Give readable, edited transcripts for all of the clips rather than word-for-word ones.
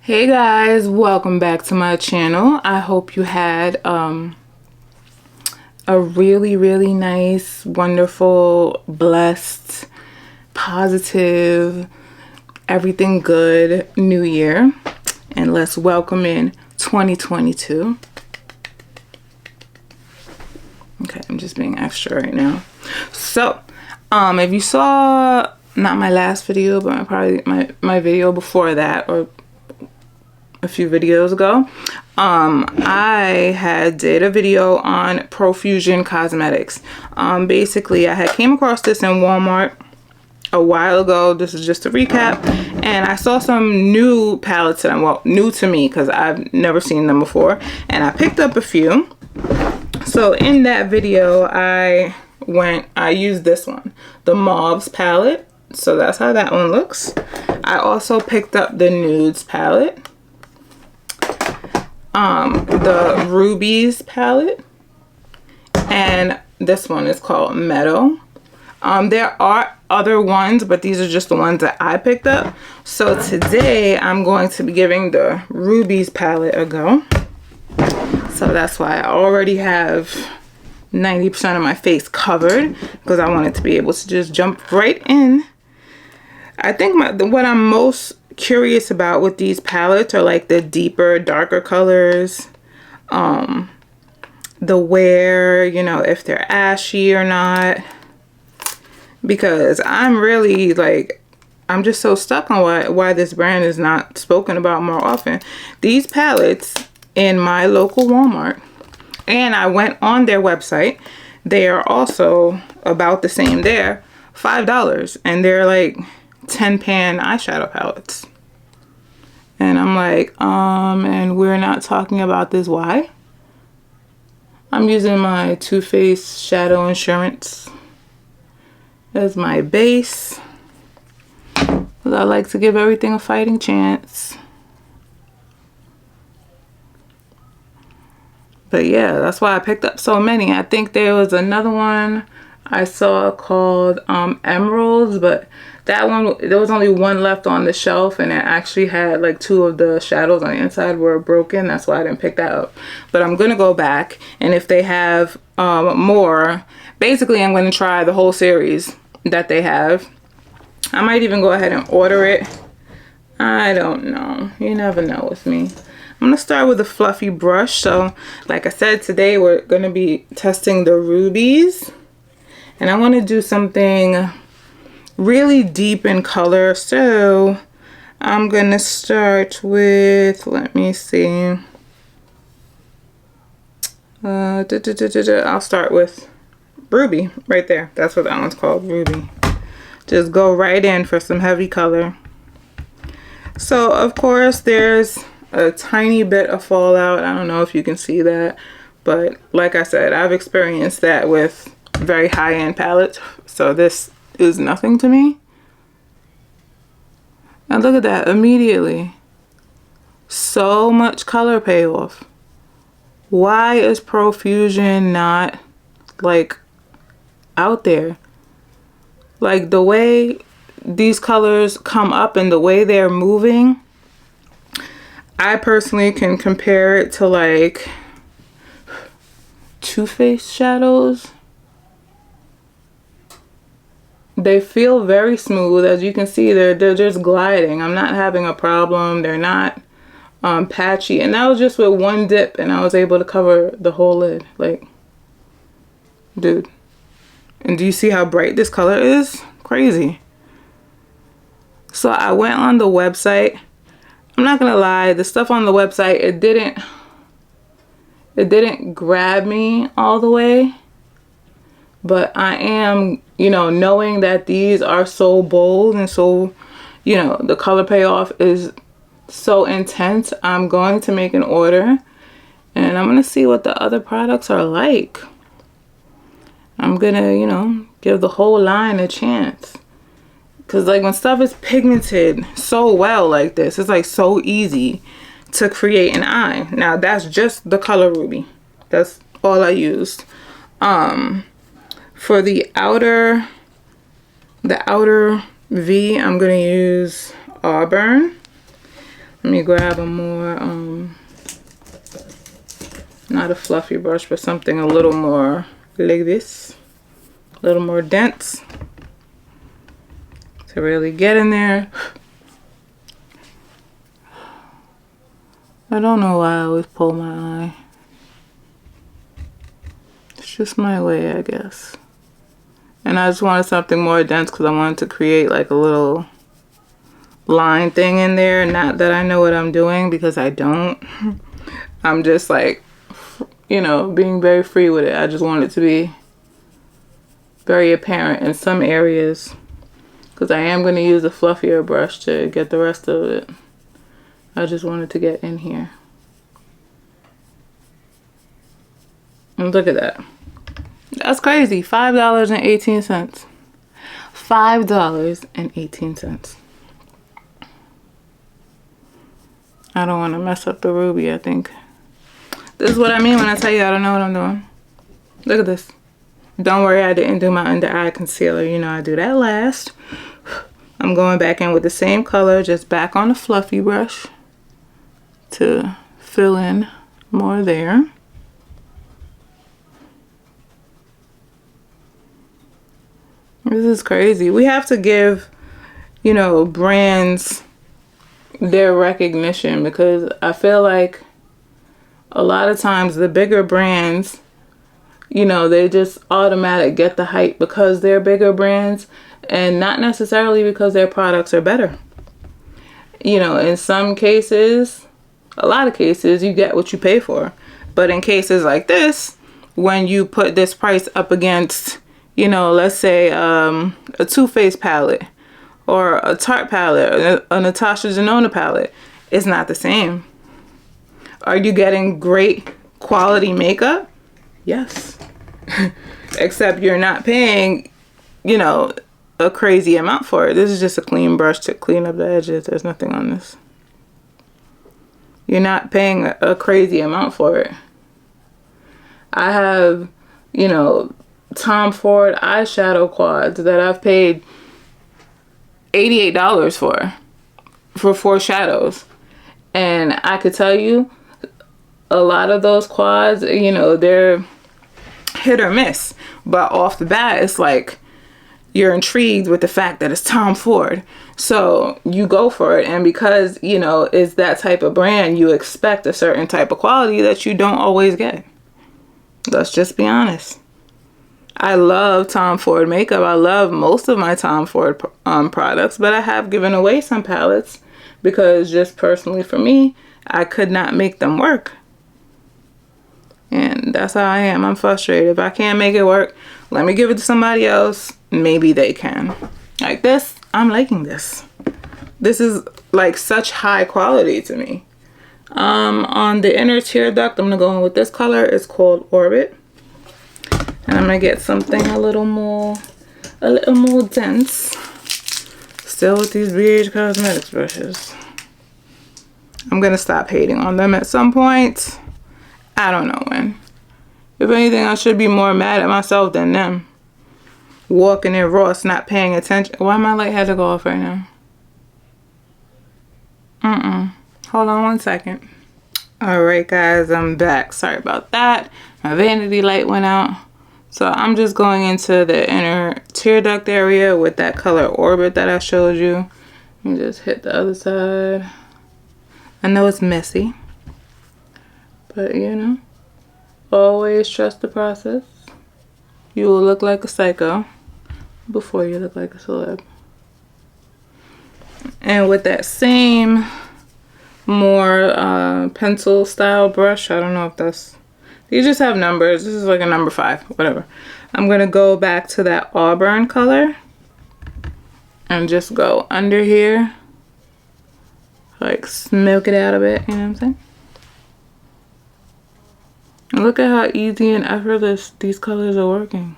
Hey guys, welcome back to my channel. I hope you had a really nice, wonderful, blessed, positive, everything good new year, and let's welcome in 2022. Okay, I'm just being extra right now. So if you saw not my last video but probably my video before that, or a few videos ago, I did a video on Profusion cosmetics. Basically I had came across this in Walmart a while ago. This is just a recap, and I saw some new palettes that well, new to me because I've never seen them before, and I picked up a few. So in that video I used this one, the Mauves palette. So that's how that one looks. I also picked up the Nudes palette, the Rubies palette, and this one is called Meadow. There are other ones, but these are just the ones that I picked up. So today I'm going to be giving the Rubies palette a go. So that's why I already have 90% of my face covered, because I wanted to be able to just jump right in. I think what I'm most curious about with these palettes are like the deeper, darker colors, the wear, you know, if they're ashy or not, because I'm really like, I'm just so stuck on why this brand is not spoken about more often. These palettes in my local Walmart, and I went on their website, they are also about the same. They're $5, and they're like 10 pan eyeshadow palettes. And I'm like, and we're not talking about this. Why? I'm using my Too Faced Shadow Insurance as my base, because I like to give everything a fighting chance. But yeah, that's why I picked up so many. I think there was another one I saw called Emeralds, but that one, there was only one left on the shelf, and it actually had like two of the shadows on the inside were broken. That's why I didn't pick that up. But I'm gonna go back, and if they have more, basically I'm gonna try the whole series that they have. I might even go ahead and order it. I don't know, you never know with me. I'm gonna start with a fluffy brush. So like I said, today we're gonna be testing the Rubies, and I want to do something really deep in color. So I'm gonna start with, let me see, I'll start with Ruby right there. That's what that one's called, Ruby. Just go right in for some heavy color. So of course there's a tiny bit of fallout. I don't know if you can see that, but like I said, I've experienced that with very high-end palettes, so this is nothing to me. And look at that, immediately so much color payoff. Why is Profusion not like out there? Like the way these colors come up and the way they're moving, I personally can compare it to like Too Faced shadows. They feel very smooth. As you can see, they're just gliding. I'm not having a problem. They're not patchy. And that was just with one dip, and I was able to cover the whole lid. Like, dude. And do you see how bright this color is? Crazy. So I went on the website. I'm not gonna lie, the stuff on the website, it didn't grab me all the way. But I am, you know, knowing that these are so bold and so, you know, the color payoff is so intense, I'm going to make an order, and I'm gonna see what the other products are like. I'm gonna, you know, give the whole line a chance. Because like when stuff is pigmented so well like this, it's like so easy to create an eye. Now that's just the color Ruby. That's all I used. For the outer V, I'm gonna use Auburn. Let me grab a more, not a fluffy brush, but something a little more like this. A little more dense. To really get in there. I don't know why I always pull my eye. It's just my way, I guess. And I just wanted something more dense because I wanted to create like a little line thing in there. Not that I know what I'm doing, because I don't. I'm just like, you know, being very free with it. I just want it to be very apparent in some areas, because I am going to use a fluffier brush to get the rest of it. I just wanted to get in here. And look at that. That's crazy. $5.18. $5.18. I don't want to mess up the ruby, I think. This is what I mean when I tell you I don't know what I'm doing. Look at this. Don't worry, I didn't do my under eye concealer. You know I do that last. I'm going back in with the same color, just back on the fluffy brush to fill in more there. This is crazy. We have to give, you know, brands their recognition, because I feel like a lot of times the bigger brands, you know, they just automatic get the hype because they're bigger brands, and not necessarily because their products are better. You know, in some cases, a lot of cases, you get what you pay for. But in cases like this, when you put this price up against, you know, let's say a Too Faced palette or a Tarte palette, a Natasha Denona palette, it's not the same. Are you getting great quality makeup? Yes. Except you're not paying, you know, a crazy amount for it. This is just a clean brush to clean up the edges. There's nothing on this. You're not paying a crazy amount for it. I have, you know, Tom Ford eyeshadow quads that I've paid $88 for 4 shadows. And I could tell you, a lot of those quads, you know, they're hit or miss. But off the bat, it's like you're intrigued with the fact that it's Tom Ford. So you go for it. And because, you know, it's that type of brand, you expect a certain type of quality that you don't always get. Let's just be honest. I love Tom Ford makeup. I love most of my Tom Ford products, but I have given away some palettes because just personally for me, I could not make them work. And that's how I am. I'm frustrated. If I can't make it work, let me give it to somebody else. Maybe they can. Like this, I'm liking this. This is like such high quality to me. On the inner tear duct, I'm gonna go in with this color. It's called Orbit. And I'm gonna get something a little more dense. Still with these BH Cosmetics brushes. I'm gonna stop hating on them at some point. I don't know when. If anything, I should be more mad at myself than them. Walking in Ross, not paying attention. Why my light had to go off right now? Hold on one second. Alright guys, I'm back. Sorry about that. My vanity light went out. So I'm just going into the inner tear duct area with that color Orbit that I showed you. And just hit the other side. I know it's messy. But you know, always trust the process. You will look like a psycho before you look like a celeb. And with that same more pencil style brush, I don't know if that's, you just have numbers. This is like a number 5, whatever. I'm gonna go back to that auburn color and just go under here, like smoke it out a bit, you know what I'm saying? And look at how easy and effortless these colors are working.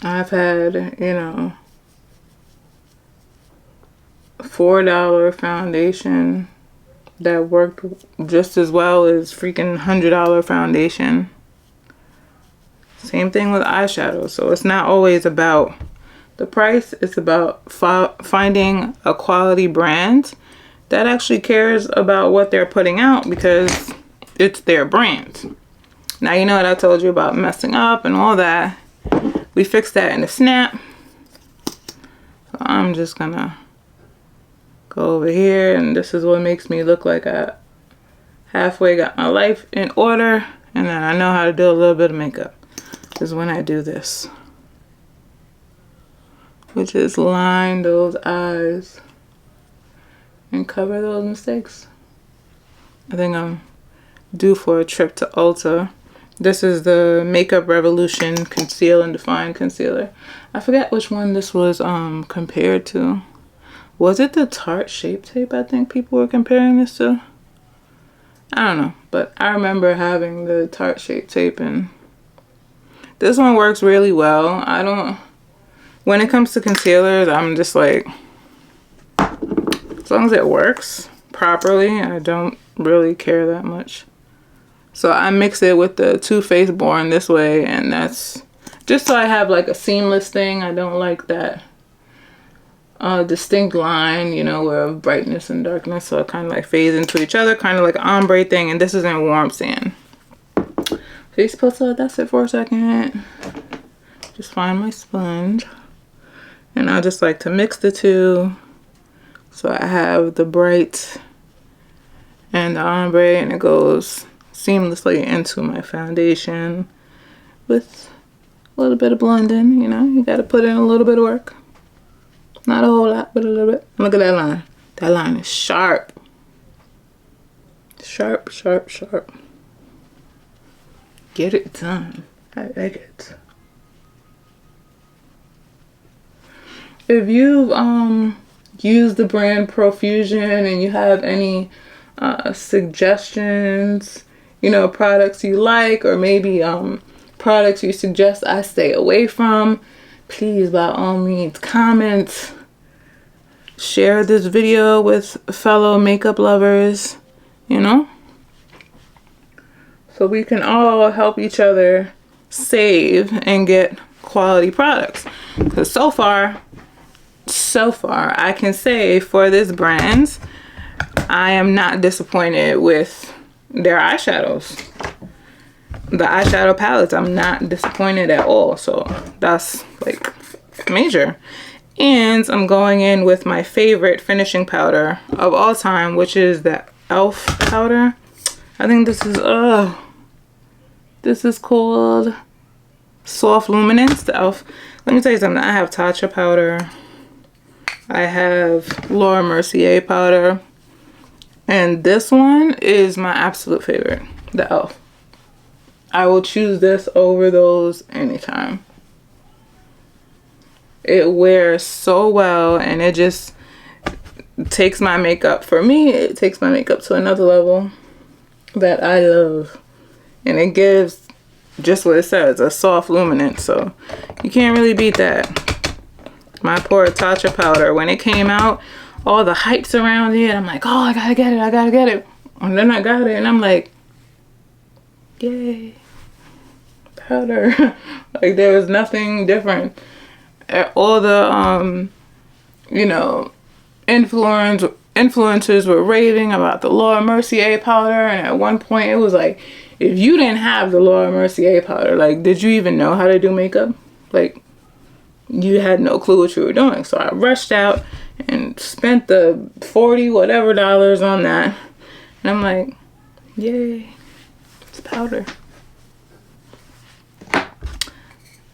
I've had, you know, $4 foundation that worked just as well as freaking $100 foundation. Same thing with eyeshadow. So it's not always about the price. It's about finding a quality brand that actually cares about what they're putting out because it's their brand. Now, you know what I told you about messing up and all that. We fixed that in a snap. So I'm just gonna go over here, and this is what makes me look like I halfway got my life in order, and then I know how to do a little bit of makeup. Is when I do this, which is line those eyes and cover those mistakes. I think I'm due for a trip to Ulta. This is the Makeup Revolution Conceal and Define Concealer. I forget which one this was compared to. Was it the Tarte Shape Tape I think people were comparing this to? I don't know, but I remember having the Tarte Shape Tape, and this one works really well. When it comes to concealers, I'm just like, as long as it works properly, I don't really care that much. So I mix it with the Too Faced Born this way, and that's just so I have like a seamless thing. I don't like that distinct line, you know, where of brightness and darkness, so it kind of like fades into each other, kind of like an ombre thing. And this is in Warm Sand. So you're supposed to let that sit for a second. Just find my sponge, and I just like to mix the two, so I have the bright and the ombre, and it goes seamlessly into my foundation with a little bit of blending. You know, you got to put in a little bit of work. Not a whole lot, but a little bit. Look at that line. That line is sharp. Sharp, sharp, sharp. Get it done. I like it. If you've used the brand Profusion and you have any suggestions, you know, products you like, or maybe products you suggest I stay away from, please, by all means, comment. Share this video with fellow makeup lovers, you know, so we can all help each other save and get quality products. Because so far I can say for this brand, I am not disappointed with their eyeshadows. The eyeshadow palettes, I'm not disappointed at all. So that's like major. And I'm going in with my favorite finishing powder of all time, which is the e.l.f. powder. I think this is called Soft Luminance, the e.l.f. Let me tell you something. I have Tatcha powder. I have Laura Mercier powder. And this one is my absolute favorite, the e.l.f. I will choose this over those anytime. It wears so well, and it just takes my makeup, for me, it takes my makeup to another level that I love. And it gives just what it says, a soft luminance, so you can't really beat that. My poor Tatcha powder, when it came out, all the hypes around it, I'm like, oh, I gotta get it. And then I got it, and I'm like, yay, powder. Like, there was nothing different. All the, you know, influencers were raving about the Laura Mercier powder, and at one point it was like, if you didn't have the Laura Mercier powder, like, did you even know how to do makeup? Like, you had no clue what you were doing. So I rushed out and spent the $40 whatever on that, and I'm like, yay, it's powder.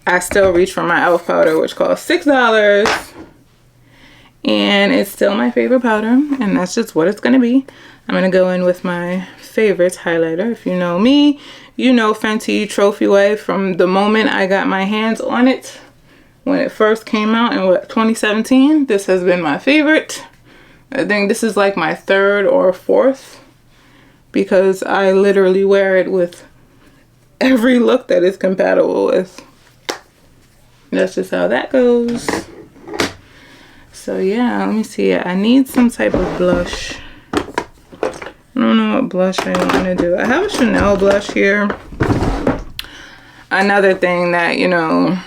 I still reach for my e.l.f. powder, which costs $6, and it's still my favorite powder, and that's just what it's gonna be. I'm gonna go in with my favorite highlighter. If you know me, you know Fenty Trophy Wife from the moment I got my hands on it when it first came out in 2017. This has been my favorite. I think this is like my third or fourth, because I literally wear it with every look that it's compatible with. That's just how that goes. So yeah, let me see. I need some type of blush. I don't know what blush I want to do. I have a Chanel blush here. another thing that, you know,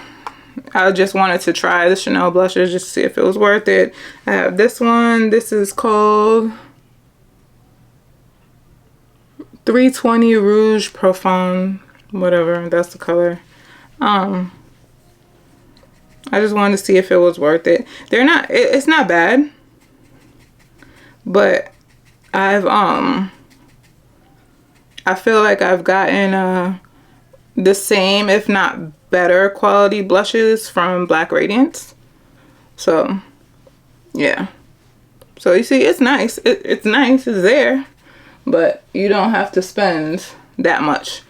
I just wanted to try the Chanel blushes just to see if it was worth it. I have this one. This is called 320 Rouge Profusion, whatever, that's the color. I just wanted to see if it was worth it. They're not, it's not bad, but I feel like I've gotten the same, if not better quality blushes from Black Radiance. So yeah, so you see, it's nice. It's nice, it's there, but you don't have to spend that much.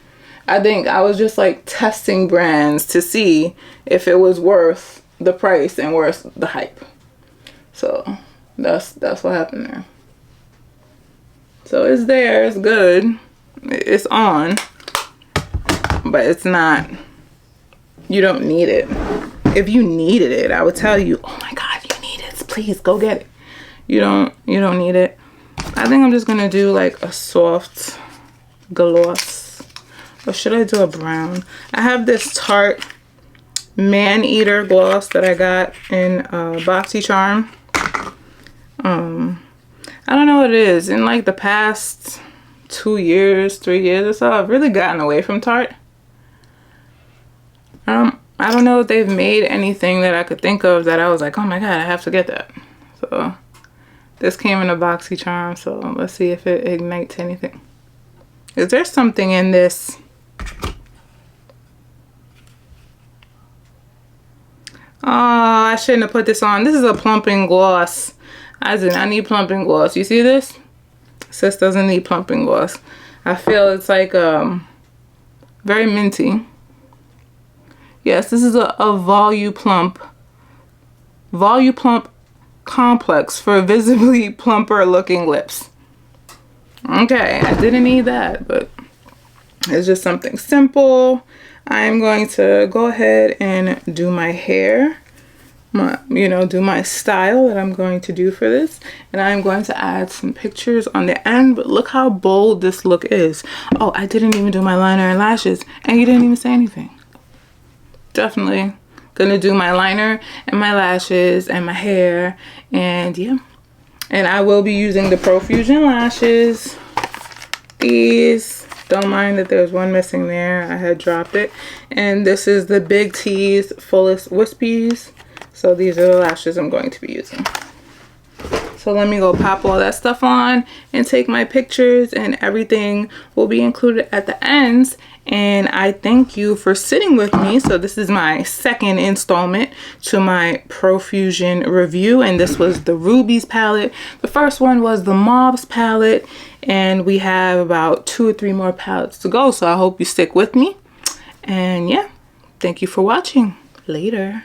I think I was just like testing brands to see if it was worth the price and worth the hype. So that's what happened there. So it's there, it's good, it's on, but it's not, you don't need it. If you needed it, I would tell you, oh my God, you need it, please go get it. You don't need it. I think I'm just gonna do like a soft gloss, or should I do a brown? I have this Tarte Man Eater gloss that I got in BoxyCharm. I don't know what it is. In like the past 2 years, 3 years or so, I've really gotten away from Tarte. I don't know if they've made anything that I could think of that I was like, oh my God, I have to get that. So this came in a BoxyCharm, so let's see if it ignites anything. Is there something in this? Oh, I shouldn't have put this on. This is a Plumping Gloss. I did not need Plumping Gloss. You see this? Sis doesn't need Plumping Gloss. I feel it's like very minty. Yes, this is a Voluplump Complex for visibly plumper looking lips. Okay, I didn't need that, but it's just something simple. I'm going to go ahead and do my hair. Do my style that I'm going to do for this, and I'm going to add some pictures on the end. But look how bold this look is. Oh, I didn't even do my liner and lashes, and you didn't even say anything. Definitely gonna do my liner and my lashes and my hair, and yeah, and I will be using the Profusion lashes. These, don't mind that there's one missing there, I had dropped it. And this is the Big T's Fullest Wispies. So these are the lashes I'm going to be using. So let me go pop all that stuff on and take my pictures, and everything will be included at the ends. And I thank you for sitting with me. So this is my second installment to my Profusion review, and this was the Rubies palette. The first one was the Mauves palette, and we have about 2 or 3 more palettes to go. So I hope you stick with me. And yeah, thank you for watching. Later.